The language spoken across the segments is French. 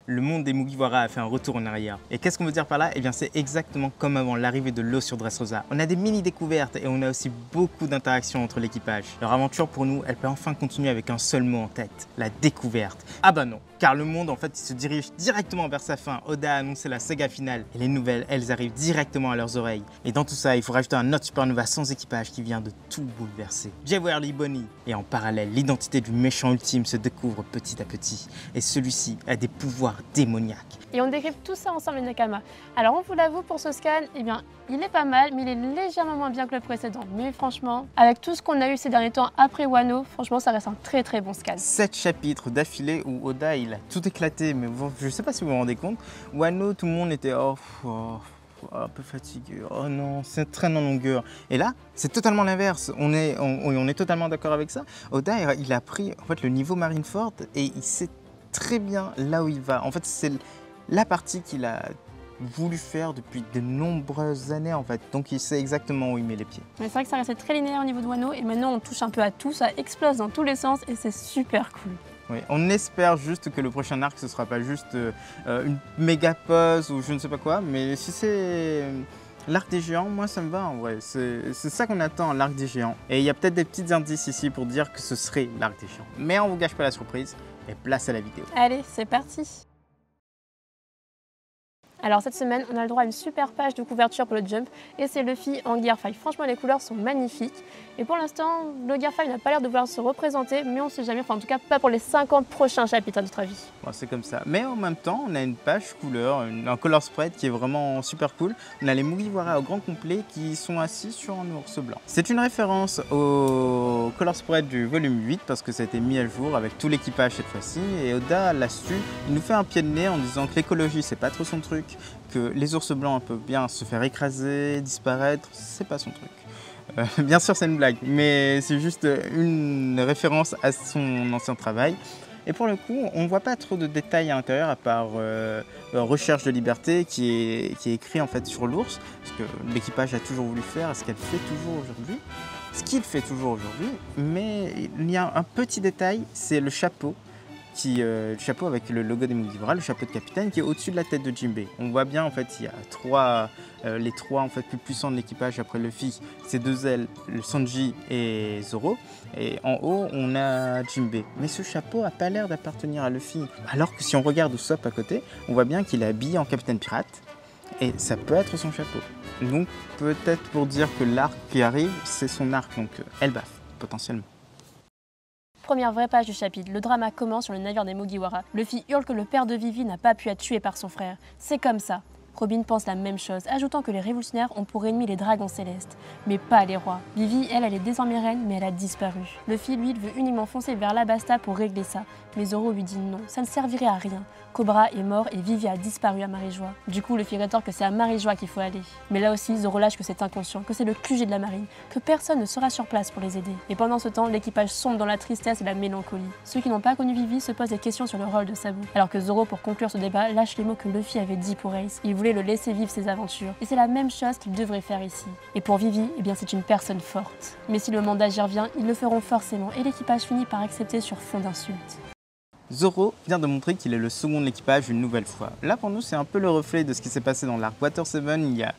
Le monde des Mugiwara a fait un retour en arrière. Et qu'est-ce qu'on veut dire par là? Eh bien, c'est exactement comme avant l'arrivée de l'eau sur Dressrosa. On a des mini-découvertes et on a aussi beaucoup d'interactions entre l'équipage. Leur aventure pour nous, elle peut enfin continuer avec un seul mot en tête, la découverte. Ah bah non, car le monde en fait il se dirige directement vers sa fin. Oda a annoncé la saga finale et les nouvelles, elles arrivent directement à leurs oreilles. Et dans tout ça, il faut rajouter un autre supernova sans équipage qui vient de tout bouleverser. Jewelry Bonnie. Et en parallèle, l'identité du méchant ultime se découvre petit à petit. Et celui-ci a des pouvoirs démoniaques. Et on décrypte tout ça ensemble, les Nakama. Alors on vous l'avoue, pour ce scan, eh bien, il est pas mal, mais il est légèrement moins bien que le précédent. Mais franchement, avec tout ce qu'on a eu ces derniers temps après Wano, franchement, ça reste un très très bon scan. 7 chapitres d'affilée où Oda, il a tout éclaté, mais je sais pas si vous vous rendez compte. Wano, tout le monde était un peu fatigué, oh non, c'est traîne en longueur. Et là, c'est totalement l'inverse, on est totalement d'accord avec ça. Oda, il a pris en fait, le niveau Marineford et il sait très bien là où il va. En fait, c'est la partie qu'il a voulu faire depuis de nombreuses années en fait, donc il sait exactement où il met les pieds. Mais c'est vrai que ça restait très linéaire au niveau de Wano et maintenant on touche un peu à tout, ça explose dans tous les sens et c'est super cool. Oui, on espère juste que le prochain arc ce sera pas juste une méga pause ou je ne sais pas quoi, mais si c'est l'arc des géants, moi ça me va en vrai, c'est ça qu'on attend, l'arc des géants. Et il y a peut-être des petits indices ici pour dire que ce serait l'arc des géants. Mais on vous gâche pas la surprise et place à la vidéo. Allez, c'est parti! Alors cette semaine, on a le droit à une super page de couverture pour le Jump et c'est Luffy en Gear 5. Franchement, les couleurs sont magnifiques. Et pour l'instant, le Gear 5 n'a pas l'air de vouloir se représenter, mais on sait jamais, enfin en tout cas pas pour les 50 prochains chapitres à notre avis. Bon, c'est comme ça. Mais en même temps, on a une page couleur, un color spread qui est vraiment super cool. On a les Mugiwara au grand complet qui sont assis sur un ours blanc. C'est une référence au color spread du volume 8 parce que ça a été mis à jour avec tout l'équipage cette fois-ci. Et Oda l'a su, il nous fait un pied de nez en disant que l'écologie c'est pas trop son truc, que les ours blancs peuvent bien se faire écraser, disparaître, c'est pas son truc. Bien sûr c'est une blague, mais c'est juste une référence à son ancien travail. Et pour le coup, on ne voit pas trop de détails à l'intérieur à part recherche de liberté qui est écrit en fait sur l'ours, ce que l'équipage a toujours voulu faire, ce qu'elle fait toujours aujourd'hui, ce qu'il fait toujours aujourd'hui. Mais il y a un petit détail, c'est le chapeau. Le chapeau avec le logo des Mugiwara, le chapeau de capitaine qui est au-dessus de la tête de Jinbei. On voit bien en fait il y a les trois en fait plus puissants de l'équipage après Luffy, ces deux ailes, le Sanji et Zoro. Et en haut on a Jinbei. Mais ce chapeau a pas l'air d'appartenir à Luffy. Alors que si on regarde Usopp à côté, on voit bien qu'il est habillé en capitaine pirate et ça peut être son chapeau. Donc peut-être pour dire que l'arc qui arrive c'est son arc, donc Elbaf potentiellement. Première vraie page du chapitre, le drama commence sur le navire des Mugiwara. Luffy hurle que le père de Vivi n'a pas pu être tué par son frère. C'est comme ça. Robin pense la même chose, ajoutant que les révolutionnaires ont pour ennemis les dragons célestes, mais pas les rois. Vivi, elle est désormais reine, mais elle a disparu. Luffy, lui, veut uniquement foncer vers l'Abasta pour régler ça, mais Zoro lui dit non, ça ne servirait à rien. Cobra est mort et Vivi a disparu à Marie-Joie. Du coup, Luffy rétorque que c'est à Marie-Joie qu'il faut aller. Mais là aussi, Zoro lâche que c'est inconscient, que c'est le QG de la marine, que personne ne sera sur place pour les aider. Et pendant ce temps, l'équipage sombre dans la tristesse et la mélancolie. Ceux qui n'ont pas connu Vivi se posent des questions sur le rôle de Sabu. Alors que Zoro, pour conclure ce débat, lâche les mots que Luffy avait dit pour Ace. Il voulait le laisser vivre ses aventures. Et c'est la même chose qu'il devrait faire ici. Et pour Vivi, eh bien c'est une personne forte. Mais si le moment d'agir vient, ils le feront forcément et l'équipage finit par accepter sur fond d'insultes. Zoro vient de montrer qu'il est le second de l'équipage une nouvelle fois. Là pour nous c'est un peu le reflet de ce qui s'est passé dans l'arc Water 7 il y a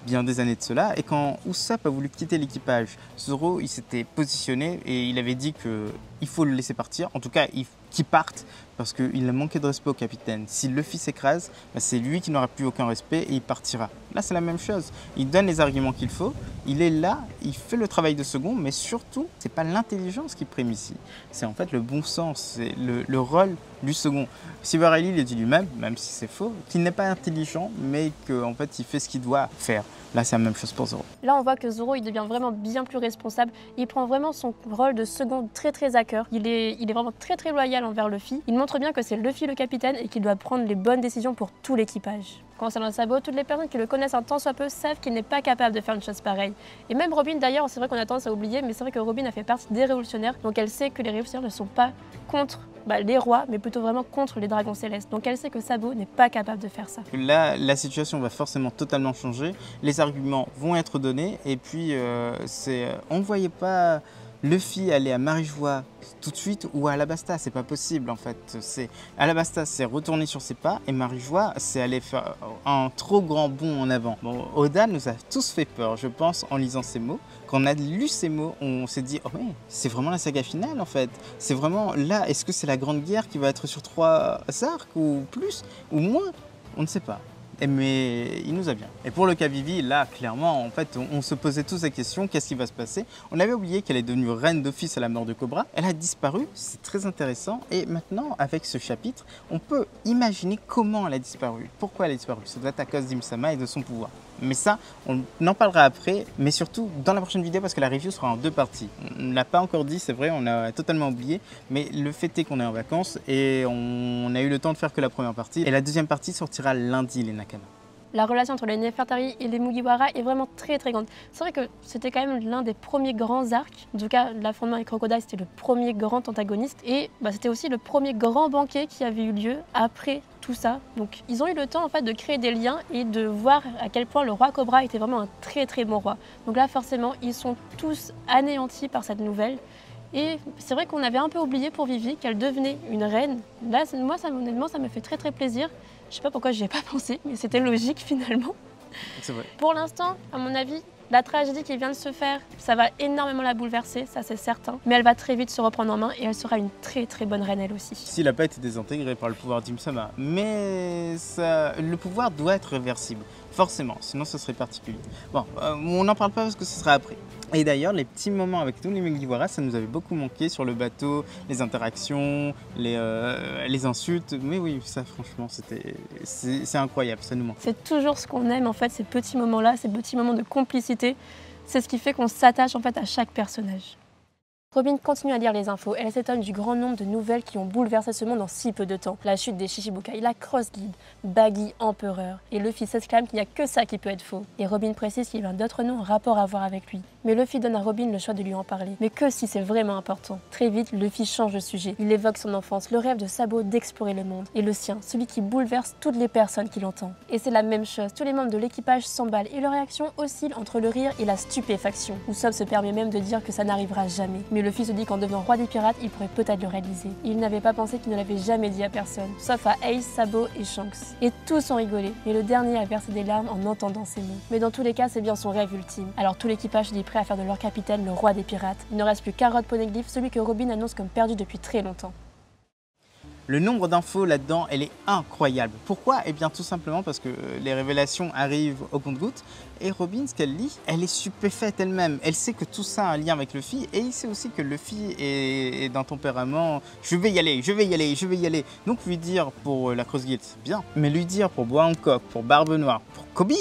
bien des années de cela, et quand Usopp a voulu quitter l'équipage, Zoro il s'était positionné et il avait dit qu'il faut le laisser partir, en tout cas qu'il parte parce qu'il a manqué de respect au capitaine. Si Luffy s'écrase, c'est lui qui n'aura plus aucun respect et il partira. Là c'est la même chose, il donne les arguments qu'il faut, il est là, il fait le travail de second, mais surtout c'est pas l'intelligence qui prime ici, c'est en fait le bon sens, c'est le rôle du second. Silver Riley il dit lui-même, même si c'est faux, qu'il n'est pas intelligent mais qu'en fait il fait ce qu'il doit faire. Là c'est la même chose pour Zoro. Là on voit que Zoro il devient vraiment bien plus responsable, il prend vraiment son rôle de second très à cœur, il est vraiment très loyal envers Luffy, il montre bien que c'est Luffy le capitaine et qu'il doit prendre les bonnes décisions pour tout l'équipage. Concernant Sabo, toutes les personnes qui le connaissent un tant soit peu savent qu'il n'est pas capable de faire une chose pareille. Et même Robin d'ailleurs, c'est vrai qu'on a tendance à oublier, mais c'est vrai que Robin a fait partie des révolutionnaires, donc elle sait que les révolutionnaires ne sont pas contre les rois, mais plutôt vraiment contre les dragons célestes. Donc elle sait que Sabo n'est pas capable de faire ça. Là, la situation va forcément totalement changer, les arguments vont être donnés, et puis on ne voyait pas Luffy aller à Marijois tout de suite ou à Alabasta, c'est pas possible en fait. Alabasta c'est retourner sur ses pas et Marijois c'est aller faire un trop grand bond en avant. Bon, Oda nous a tous fait peur, je pense, en lisant ces mots. Quand on a lu ces mots, on s'est dit, oh mais c'est vraiment la saga finale en fait. C'est vraiment là, est-ce que c'est la grande guerre qui va être sur 3 arcs ou plus ou moins? On ne sait pas. Mais il nous a bien. Et pour le cas Vivi, là, clairement, en fait, on se posait tous la question, qu'est-ce qui va se passer? On avait oublié qu'elle est devenue reine d'office à la mort de Cobra. Elle a disparu, c'est très intéressant. Et maintenant, avec ce chapitre, on peut imaginer comment elle a disparu. Pourquoi elle a disparu? Ça doit être à cause d'Im-sama et de son pouvoir. Mais ça, on en parlera après, mais surtout dans la prochaine vidéo parce que la review sera en 2 parties. On ne l'a pas encore dit, c'est vrai, on a totalement oublié, mais le fait est qu'on est en vacances et on a eu le temps de faire que la première partie. Et la deuxième partie sortira lundi, les Nakama. La relation entre les Nefertari et les Mugiwara est vraiment très grande. C'est vrai que c'était quand même l'un des premiers grands arcs. En tout cas, l'affrontement avec Crocodile, c'était le premier grand antagoniste. Et c'était aussi le premier grand banquet qui avait eu lieu après tout ça. Donc ils ont eu le temps en fait de créer des liens et de voir à quel point le roi Cobra était vraiment un très bon roi. Donc là forcément, ils sont tous anéantis par cette nouvelle. Et c'est vrai qu'on avait un peu oublié pour Vivi qu'elle devenait une reine. Là, moi, honnêtement, ça me fait très plaisir. Je sais pas pourquoi j'y ai pas pensé, mais c'était logique finalement. C'est vrai. Pour l'instant, à mon avis, la tragédie qui vient de se faire, ça va énormément la bouleverser, ça c'est certain. Mais elle va très vite se reprendre en main et elle sera une très bonne reine elle aussi. S'il n'a pas été désintégré par le pouvoir d'Im-sama, mais le pouvoir doit être réversible, forcément, sinon ce serait particulier. Bon, on n'en parle pas parce que ce sera après. Et d'ailleurs, les petits moments avec tous les Mugiwara, ça nous avait beaucoup manqué sur le bateau, les interactions, les insultes. Mais oui, ça franchement, c'est incroyable, ça nous manque. C'est toujours ce qu'on aime en fait, ces petits moments-là, ces petits moments de complicité. C'est ce qui fait qu'on s'attache en fait à chaque personnage. Robin continue à lire les infos, elle s'étonne du grand nombre de nouvelles qui ont bouleversé ce monde en si peu de temps. La chute des Shichibukai, la Cross Guild, Baggy Empereur. Et Luffy s'exclame qu'il n'y a que ça qui peut être faux. Et Robin précise qu'il y a d'autres noms en rapport à voir avec lui. Mais Luffy donne à Robin le choix de lui en parler. Mais que si c'est vraiment important? Très vite, Luffy change de sujet. Il évoque son enfance, le rêve de Sabo d'explorer le monde. Et le sien, celui qui bouleverse toutes les personnes qui l'entendent. Et c'est la même chose, tous les membres de l'équipage s'emballent et leur réaction oscille entre le rire et la stupéfaction. Usopp se permet même de dire que ça n'arrivera jamais. Mais Luffy se dit qu'en devenant roi des pirates, il pourrait peut-être le réaliser. Il n'avait pas pensé qu'il ne l'avait jamais dit à personne, sauf à Ace, Sabo et Shanks. Et tous ont rigolé, mais le dernier a versé des larmes en entendant ces mots. Mais dans tous les cas, c'est bien son rêve ultime. Alors tout l'équipage se dit prêt à faire de leur capitaine le roi des pirates. Il ne reste plus qu'un Rod Poneglyph, celui que Robin annonce comme perdu depuis très longtemps. Le nombre d'infos là-dedans, elle est incroyable. Pourquoi? Eh bien tout simplement parce que les révélations arrivent au compte-gouttes et Robin, ce qu'elle lit, elle est stupéfaite elle-même. Elle sait que tout ça a un lien avec Luffy et il sait aussi que Luffy est d'un tempérament « je vais y aller, je vais y aller, je vais y aller ». Donc lui dire pour la Cross Guild, c'est bien, mais lui dire pour Bois Hancock, pour Barbe Noire, pour Kobe,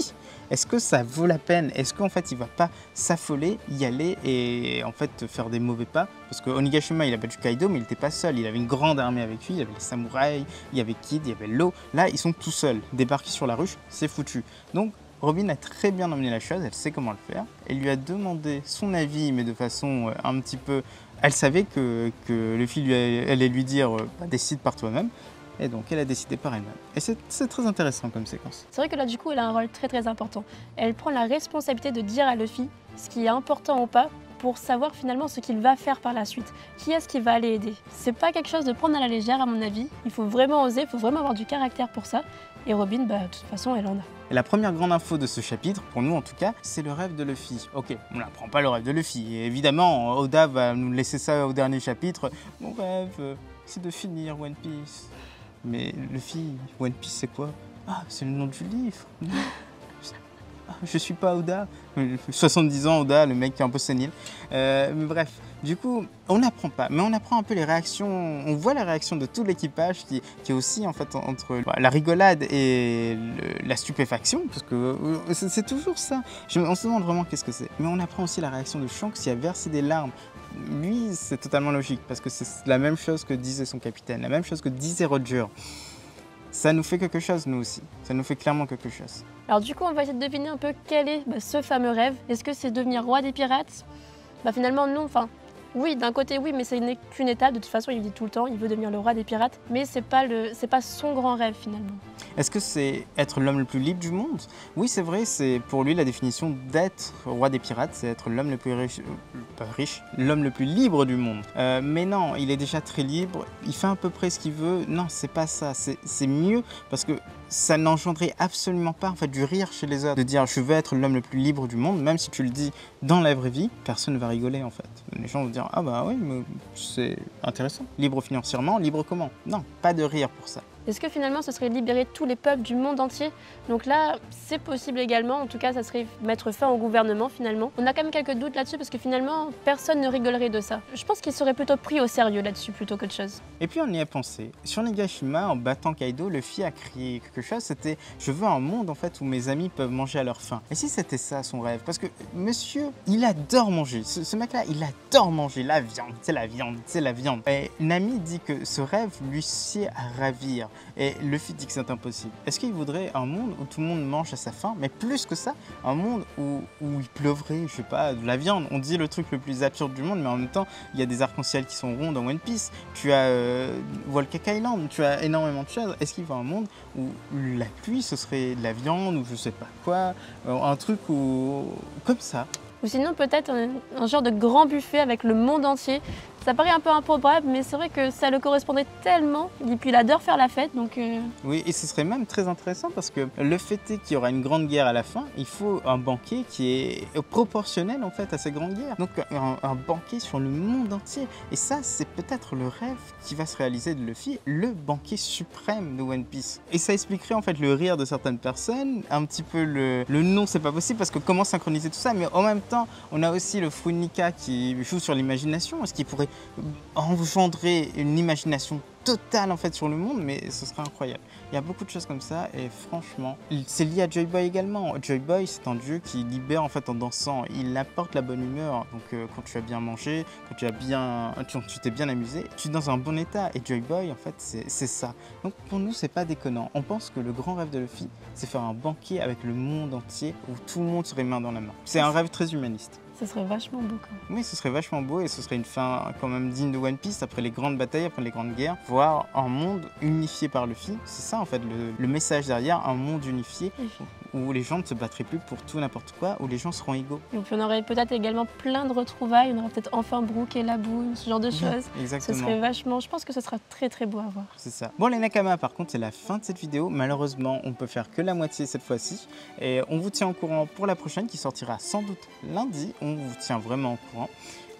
est-ce que ça vaut la peine? Est-ce qu'en fait il va pas s'affoler, y aller et en fait faire des mauvais pas? Parce que Onigashima il a battu Kaido mais il n'était pas seul, il avait une grande armée avec lui, il y avait les samouraïs, il y avait Kid, il y avait Law. Là ils sont tout seuls, débarquer sur la ruche, c'est foutu. Donc Robin a très bien emmené la chose, elle sait comment le faire. Elle lui a demandé son avis mais de façon un petit peu... Elle savait que Luffy allait lui dire décide par toi-même. Et donc elle a décidé par elle-même. Et c'est très intéressant comme séquence. C'est vrai que là du coup elle a un rôle très important. Elle prend la responsabilité de dire à Luffy ce qui est important ou pas pour savoir finalement ce qu'il va faire par la suite. Qui est-ce qui va aller aider? C'est pas quelque chose de prendre à la légère à mon avis. Il faut vraiment oser, il faut vraiment avoir du caractère pour ça. Et Robin, de toute façon elle en a. Et la première grande info de ce chapitre, pour nous en tout cas, c'est le rêve de Luffy. Ok, on n'apprend pas le rêve de Luffy. Et évidemment, Oda va nous laisser ça au dernier chapitre. Mon rêve, c'est de finir One Piece. Mais Luffy, One Piece c'est quoi? Ah, c'est le nom du livre. Je suis pas Oda. 70 ans Oda, le mec qui est un peu sénile. Mais bref, du coup, on n'apprend pas, mais on apprend un peu les réactions. On voit la réaction de tout l'équipage qui est aussi en fait entre la rigolade et la stupéfaction, parce que c'est toujours ça. On se demande vraiment qu'est-ce que c'est. Mais on apprend aussi la réaction de Shanks qui a versé des larmes. Lui, c'est totalement logique, parce que c'est la même chose que disait son capitaine, la même chose que disait Roger. Ça nous fait quelque chose, nous aussi. Ça nous fait clairement quelque chose. Alors du coup, on va essayer de deviner un peu quel est ce fameux rêve. Est-ce que c'est devenir roi des pirates? Finalement, non. Oui, d'un côté oui, mais ce n'est qu'une étape. De toute façon, il dit tout le temps, il veut devenir le roi des pirates, mais c'est pas son grand rêve finalement. Est-ce que c'est être l'homme le plus libre du monde? Oui, c'est vrai, c'est pour lui la définition d'être roi des pirates, c'est être l'homme le plus riche, l'homme le plus libre du monde. Mais non, il est déjà très libre, il fait à peu près ce qu'il veut. Non, c'est pas ça, c'est mieux parce que ça n'engendrait absolument pas en fait du rire chez les autres de dire je veux être l'homme le plus libre du monde, même si tu le dis dans la vraie vie, personne ne va rigoler en fait. Les gens vont dire ah bah oui, mais c'est intéressant. Libre financièrement, libre comment? Non, pas de rire pour ça. Est-ce que finalement ce serait libérer tous les peuples du monde entier? Donc là, c'est possible également, en tout cas ça serait mettre fin au gouvernement finalement. On a quand même quelques doutes là-dessus parce que finalement, personne ne rigolerait de ça. Je pense qu'il serait plutôt pris au sérieux là-dessus plutôt qu'autre chose. Et puis on y a pensé. Sur Nagashima, en battant Kaido, Luffy a crié quelque chose, c'était « Je veux un monde en fait où mes amis peuvent manger à leur faim ». Et si c'était ça son rêve? Parce que monsieur, il adore manger. Ce mec-là, il adore manger la viande, c'est la viande, c'est la viande. Et Nami dit que ce rêve lui sied à ravir. Et Luffy dit que c'est impossible. Est-ce qu'il voudrait un monde où tout le monde mange à sa faim? Mais plus que ça, un monde où il pleuvrait, je sais pas, de la viande. On dit le truc le plus absurde du monde, mais en même temps, il y a des arcs-en-ciel qui sont ronds dans One Piece. Tu as Volcanic Island, tu as énormément de choses. Est-ce qu'il veut un monde où la pluie, ce serait de la viande ou je sais pas quoi, un truc comme ça? Ou sinon peut-être un genre de grand buffet avec le monde entier. Ça paraît un peu improbable, mais c'est vrai que ça le correspondrait tellement. Et puis il adore faire la fête, donc... Oui, et ce serait même très intéressant parce que le fait est qu'il y aura une grande guerre à la fin, il faut un banquet qui est proportionnel en fait à ces grandes guerres. Donc un banquet sur le monde entier. Et ça, c'est peut-être le rêve qui va se réaliser de Luffy, le banquet suprême de One Piece. Et ça expliquerait en fait le rire de certaines personnes, un petit peu le non, c'est pas possible parce que comment synchroniser tout ça? Mais en même temps, on a aussi le fruit Nika qui joue sur l'imagination. Est-ce qu'il pourrait engendrer une imagination totale en fait sur le monde, mais ce serait incroyable. Il y a beaucoup de choses comme ça et franchement, c'est lié à Joy Boy également. Joy Boy, c'est un dieu qui libère en fait en dansant. Il apporte la bonne humeur. Donc quand tu as bien mangé, quand tu t'es bien amusé, tu es dans un bon état. Et Joy Boy, en fait, c'est ça. Donc pour nous, c'est pas déconnant. On pense que le grand rêve de Luffy, c'est faire un banquet avec le monde entier où tout le monde serait main dans la main. C'est un rêve très humaniste. Ce serait vachement beau quand même. Oui, ce serait vachement beau et ce serait une fin quand même digne de One Piece après les grandes batailles, après les grandes guerres. Voir un monde unifié par Luffy, c'est ça en fait le message derrière, un monde unifié où les gens ne se battraient plus pour tout n'importe quoi, où les gens seront égaux. Et puis on aurait peut-être également plein de retrouvailles, on aurait peut-être enfin Brook et Laboon, ce genre de choses. Exactement. Ce serait vachement, je pense que ce sera très très beau à voir. C'est ça. Bon les Nakama, par contre c'est la fin de cette vidéo. Malheureusement on peut faire que la moitié cette fois-ci. Et on vous tient au courant pour la prochaine qui sortira sans doute lundi. On vous tient vraiment au courant.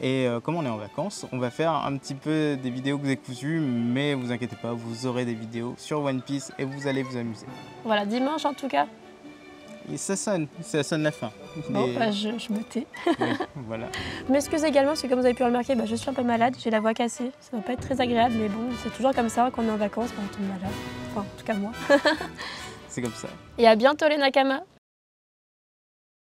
Et comme on est en vacances, on va faire un petit peu des vidéos décousues, mais vous inquiétez pas, vous aurez des vidéos sur One Piece et vous allez vous amuser. Voilà, dimanche en tout cas. Et ça sonne la fin. Bon, bah, je me tais. Oui, voilà. Je m'excuse également parce que comme vous avez pu le remarquer, je suis un peu malade, j'ai la voix cassée. Ça va pas être très agréable, mais bon, c'est toujours comme ça quand on est en vacances, on tombe malade. Enfin, en tout cas moi. C'est comme ça. Et à bientôt les Nakama.